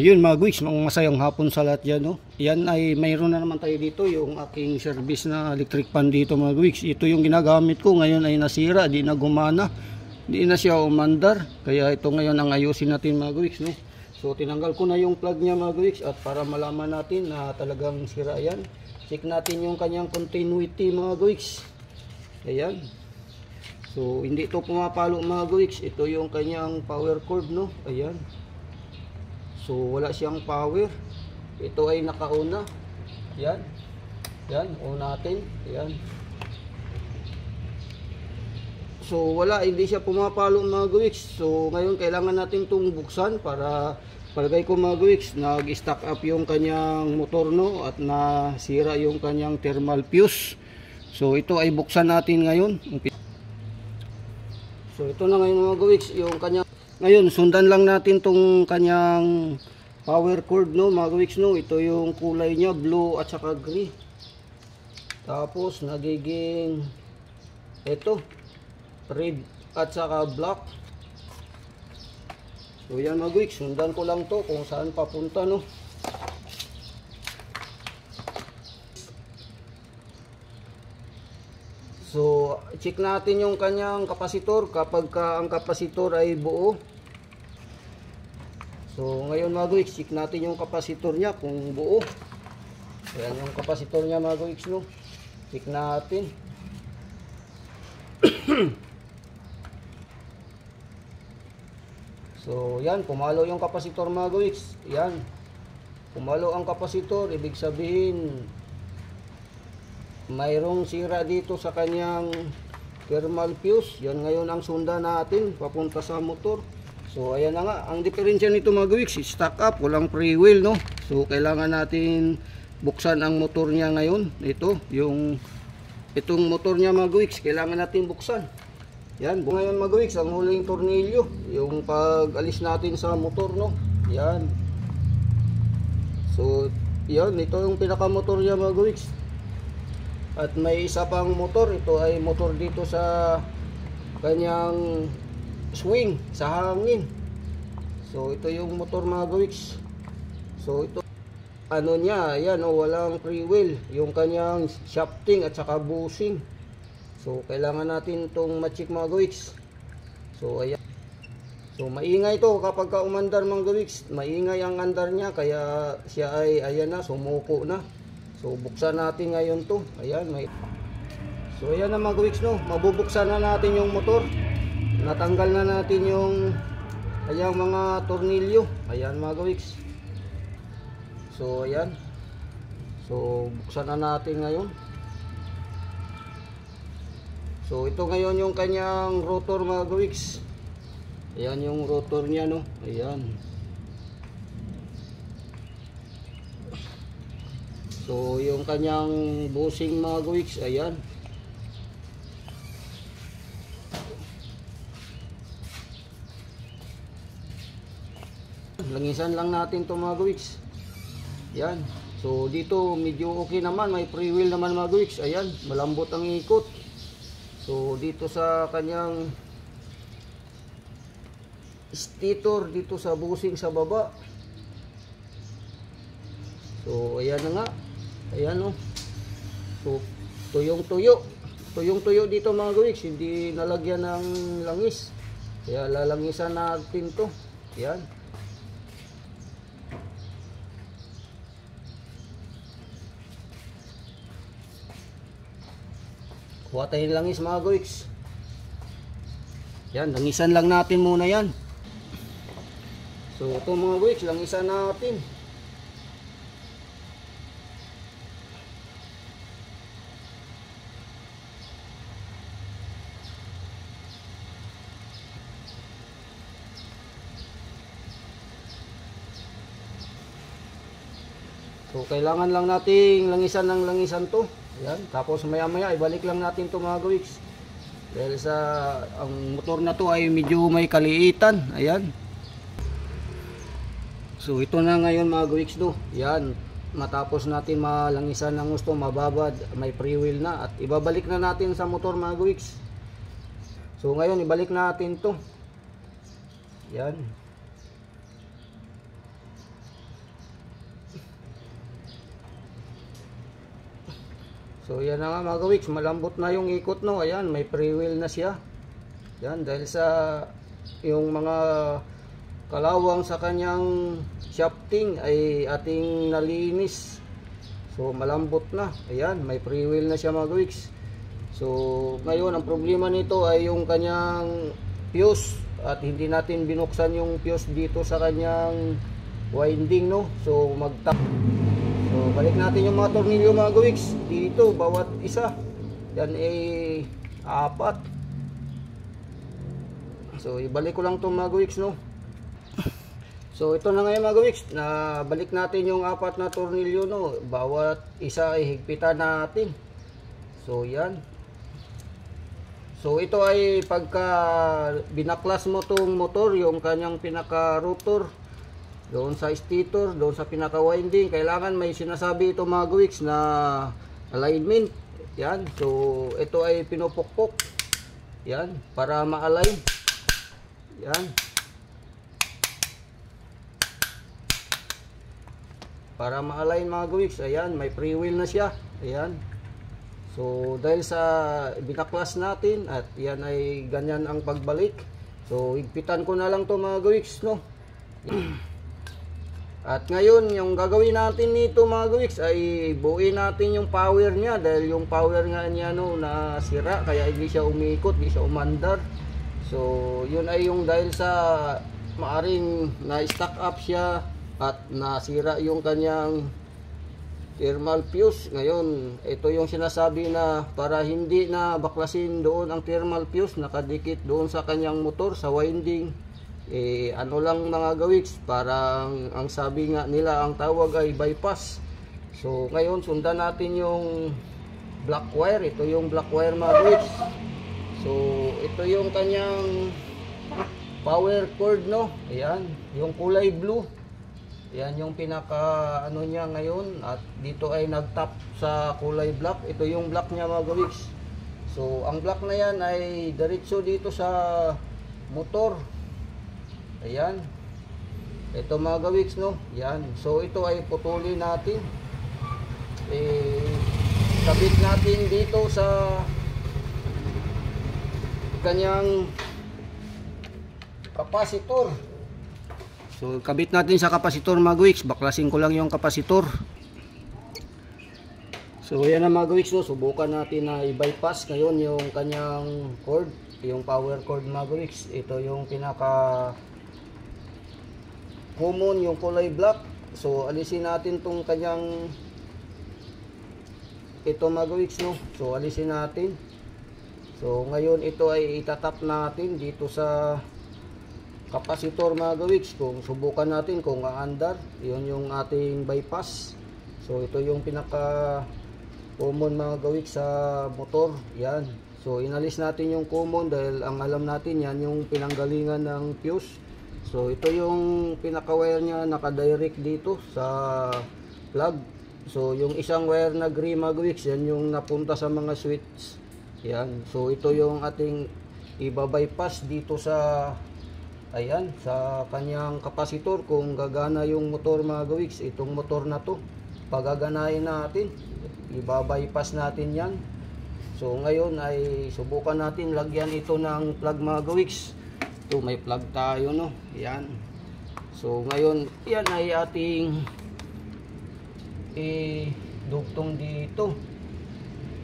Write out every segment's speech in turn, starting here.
yun mga guys, masayang hapon sa lahat dyan, no? Yan ay mayroon na naman tayo dito, yung aking service na electric fan dito mga guys. Ito yung ginagamit ko, ngayon ay nasira, di na gumana, di na siya umandar. Kaya ito ngayon ang ayusin natin mga guys, no? So tinanggal ko na yung plug niya mga guys, at para malaman natin na talagang sira yan, check natin yung kanyang continuity mga guys. Ayan. So hindi ito pumapalo mga guys, ito yung kanyang power cord, no? Ayan. So wala siyang power. Ito ay nakauna. Yan. Yan, on natin. Yan. So wala, hindi siya pumapalo mga guys. So ngayon kailangan natin itong buksan para palagay ko mga guys, nag-stack up yung kanyang motor, no, at nasira yung kanyang thermal fuse. So ito ay buksan natin ngayon. So ito na ngayon mga guys, yung kanyang, ngayon sundan lang natin tong kanyang power cord, no mga guys, no. Ito yung kulay niya, blue at saka gray. Tapos nagiging ito red at saka black. So yan mga guys, sundan ko lang to kung saan papunta, no. So check natin yung kanyang kapasitor kapag ang kapasitor ay buo. So ngayon mga guys, check natin yung kapasitor niya kung buo. Ayan yung kapasitor niya mga guys, no. Check natin. So yan, pumalo yung kapasitor mga guys. Yan, pumalo ang kapasitor, ibig sabihin mayroong sira dito sa kanyang thermal fuse. Yan ngayon ang sundan natin papunta sa motor. So ayan na nga, ang diferensya nito mga guys, stack up, walang free wheel, no. So kailangan natin buksan ang motor niya ngayon. Ito, itong motor niya mga guys, kailangan natin buksan. Yan, ngayon mga guys, ang huling tornilyo, yung pag alis natin sa motor, no. Yan. So yan, ito yung pinaka motor niya mga guys. At may isa pang motor, ito ay motor dito sa kanyang swing, sa hangin. So ito yung motor mga guys. So ito, ano niya, ayan o, walang free wheel, yung kanyang shafting at saka bushing. So kailangan natin itong ma-check mga guys. So ayan. So maingay ito kapag ka umandar mga guys, maingay ang andar niya, kaya siya ay ayan na, sumuko na. So buksan natin ngayon to. Ayan, so ayan na mga guys, no. Mabubuksan na natin yung motor. Natanggal na natin yung kanyang mga tornilyo. Ayan mga guys. So ayan. So buksan na natin ngayon. So ito ngayon yung kanyang rotor mga guys. Ayan yung rotor niya, no. Ayan. So yung kanyang bushing mga guys, ayan. Langisan lang natin to mga guys. Ayan. So dito medyo okay naman, may free wheel naman mga guys. Ayan, malambot ang ikot. So dito sa kanyang stator, dito sa bushing sa baba. So ayan na nga. Ayan, oh. So tuyong-tuyo. Tuyong-tuyo dito mga guys, hindi nalagyan ng langis. Kaya lalangisan natin to. Ayan. Kuha tayo langis mga guys. Yan, langisan lang natin muna yan. So ito mga guys, langisan natin. So kailangan lang nating langisan ng langisan to. Ayan, tapos maya maya ibalik lang natin to mga guys. Dahil sa ang motor na to ay medyo may kaliitan. Ayan. So ito na ngayon mga guys, do. Ayan, matapos natin malangisan ng gusto, mababad, may free wheel na, at ibabalik na natin sa motor mga guys. So ngayon ibalik natin to. Ayan. So yan na nga mga kawiks, malambot na yung ikot, no. Ayan, may pre-wheel na siya. Yan, dahil sa yung mga kalawang sa kanyang shafting ay ating nalinis. So malambot na. Ayan, may pre-wheel na siya mga kawiks. So ngayon ang problema nito ay yung kanyang fuse, at hindi natin binuksan yung fuse dito sa kanyang winding, no. So so balik natin yung mga tornilyo mga kawiks dito, bawat isa. Yan ay 4. So ibalik ko lang itong mga kawiks, no. So ito na ngayon mga kawiks, na balik natin yung 4 na tornilyo, no. Bawat isa ay higpitan natin. So yan. So ito ay pagka binaklas mo tong motor, yung kanyang pinaka rotor doon sa stator, doon sa pinaka winding, kailangan may sinasabi ito mga kawiks na alignment. Yan. So ito ay pinupukpok. Yan, para ma-align. Yan. Para ma-align mga kawiks. Ayan, may pre-wheel na siya. Ayan. So dahil sa binaklas natin at yan ay ganyan ang pagbalik. So higpitan ko na lang to mga kawiks, no. At ngayon yung gagawin natin nito mga kawiks ay buuin natin yung power niya, dahil yung power nga niya, no, nasira, kaya hindi siya umiikot, hindi siya umandar. So yun ay yung dahil sa maaring na-stack up siya at nasira yung kanyang thermal fuse. Ngayon ito yung sinasabi na para hindi na baklasin doon ang thermal fuse, nakadikit doon sa kanyang motor sa winding. Ano lang mga kawiks, parang ang sabi nga nila, ang tawag ay bypass. So ngayon sundan natin yung black wire. Ito yung black wire mga kawiks. So ito yung kanyang power cord, no. Ayan, yung kulay blue. Ayan yung pinaka ano niya ngayon, at dito ay nagtap sa kulay black. Ito yung black niya mga kawiks. So ang black na yan ay diretso dito sa motor. Ayan. Ito mga kawiks, no. Yan. So ito ay putulin natin. Kabit natin dito sa kanyang kapasitor. So kabit natin sa kapasitor mga kawiks. Baklasin ko lang yung kapasitor. So ayan na mga kawiks, no. Subukan natin na i-bypass ngayon yung kanyang cord, yung power cord mga kawiks. Ito yung pinaka common, yung kulay black. So alisin natin tong kanyang ito mga kawiks, no. So alisin natin. So ngayon ito ay itatap natin dito sa kapasitor mga kawiks. Kung subukan natin kung aandar, yun yung ating bypass. So ito yung pinaka common mga kawiks sa motor. Yan. So inalis natin yung common dahil ang alam natin yan yung pinanggalingan ng fuse. So ito yung pinaka wire niya, naka-direct dito sa plug. So yung isang wire na gray mga kawiks, yan yung napunta sa mga switch. Yan. So ito yung ating iba-bypass dito sa ayan, sa kanyang kapasitor. Kung gagana yung motor mga kawiks, itong motor na to, pagaganahin natin, iba-bypass natin yan. So ngayon ay subukan natin lagyan ito ng plug mga kawiks. Ito may plug tayo, no. Yan. So ngayon yan ay ating dugtong dito.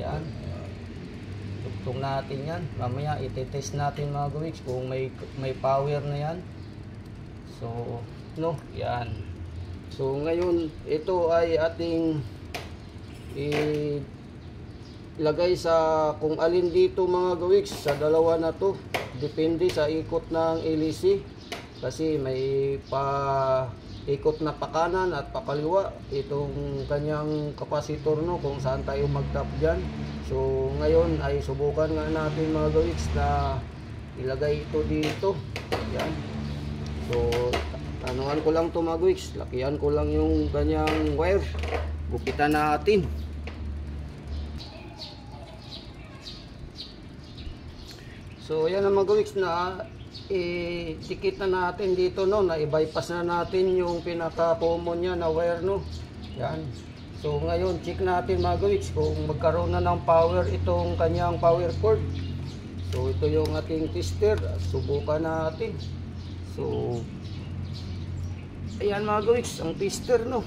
Yan. Dugtong natin yan. Mamaya itetest natin mga kawiks kung may power na yan. So no, yan. So ngayon ito ay ating ilagay sa kung alin dito mga kawiks, sa dalawa na to. Depende sa ikot ng LEC, kasi may ikot na pakanan at pakaliwa itong kanyang kapasitor, no, kung saan tayo mag-tap dyan. So ngayon ay subukan nga natin mga kawiks na ilagay ito dito. Yan. So anuhan ko lang to mga kawiks, lakihan ko lang yung kanyang wire, gupitan natin. So ayan na mga kawiks, na dikit na natin dito, no, na i-bypass na natin yung pinaka common niya na wire, no. Yan. So ngayon check natin mga gawiks kung magkaroon na ng power itong kanyang power cord. So ito yung ating tester, subukan natin. So ayan mga gawiks, ang tester no.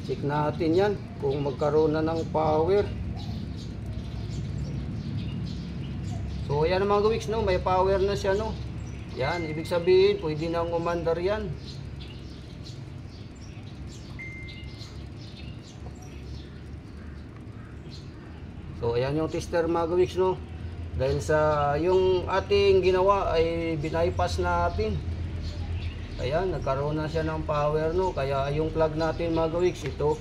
Check natin yan kung magkaroon na ng power. So ayan mga gawiks no, may power na siya no. Yan, ibig sabihin pwede nang umandar yan. So ayan yung tester mga gawiks no. Dahil sa yung ating ginawa ay binaypass natin. Ayan, nagkaroon na siya ng power no. Kaya yung plug natin mga gawiks ito.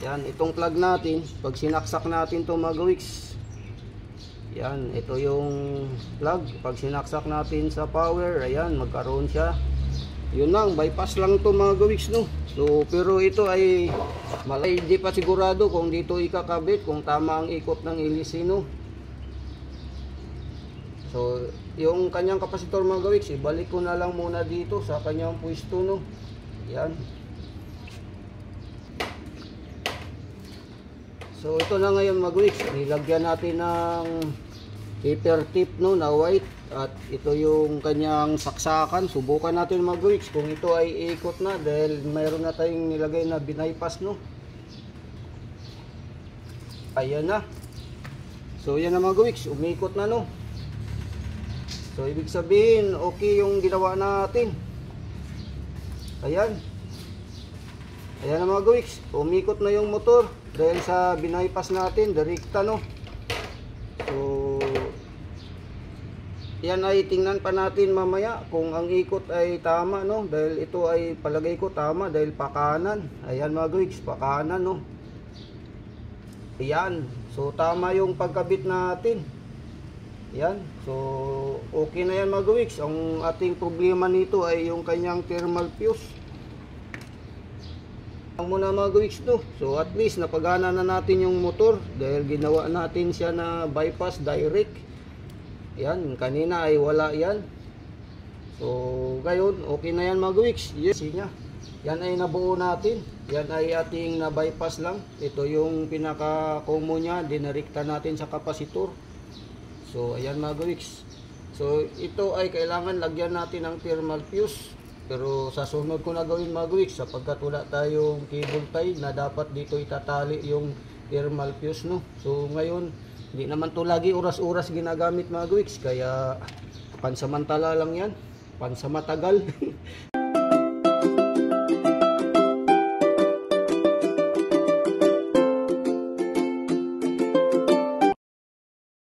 Yan, itong plug natin, pag sinaksak natin to mga gawiks. Yan, ito yung plug. Pag sinaksak natin sa power, ayan, magkaroon siya. Yun lang, bypass lang to mga gawiks no. So, pero ito ay malay, di pa sigurado kung dito ikakabit, kung tama ang ikot ng hélice no. So, yung kanyang kapasitor mga gawiks, ibalik ko na lang muna dito sa kanyang pwesto no. Yan. So, ito na ngayon mga gawiks, nilagyan natin ng paper tip no na white at ito yung kanyang saksakan. Subukan natin mga gawiks kung ito ay ikot na dahil mayroon na tayong nilagay na binaypass no. Ayan na. So, yan na mga gawiks, umikot na no. So, ibig sabihin, okay yung ginawa natin. Ayan. Ayan na mga gawiks, umikot na yung motor dahil sa binaypass natin, direkta no. So, yan ay tingnan pa natin mamaya kung ang ikot ay tama no. Dahil ito ay palagay ko tama dahil pakanan. Ayan mga gawiks, pakanan no. Ayan. So, tama yung pagkabit natin. Yan. So, okay na yan mga gawiks. Ang ating problema nito ay yung kanyang thermal fuse. Ang muna mga gawiks no. So, at least napagana na natin yung motor dahil ginawa natin siya na bypass direct. Yan. Kanina ay wala yan. So, ngayon, okay na yan mga gawiks. Yes, niya. Yan ay nabuo natin. Yan ay ating na bypass lang. Ito yung pinaka-common niya. Dinirekta natin sa kapasitor. So, ayan mga gawiks. So, ito ay kailangan lagyan natin ng thermal fuse. Pero sa sunod ko na gawin mga gawiks sapagkat wala tayong cable tie na dapat dito itatali yung thermal fuse no. So, ngayon, hindi naman to lagi oras-oras ginagamit mga gawiks. Kaya, pansamantala lang yan. Pansamatagal.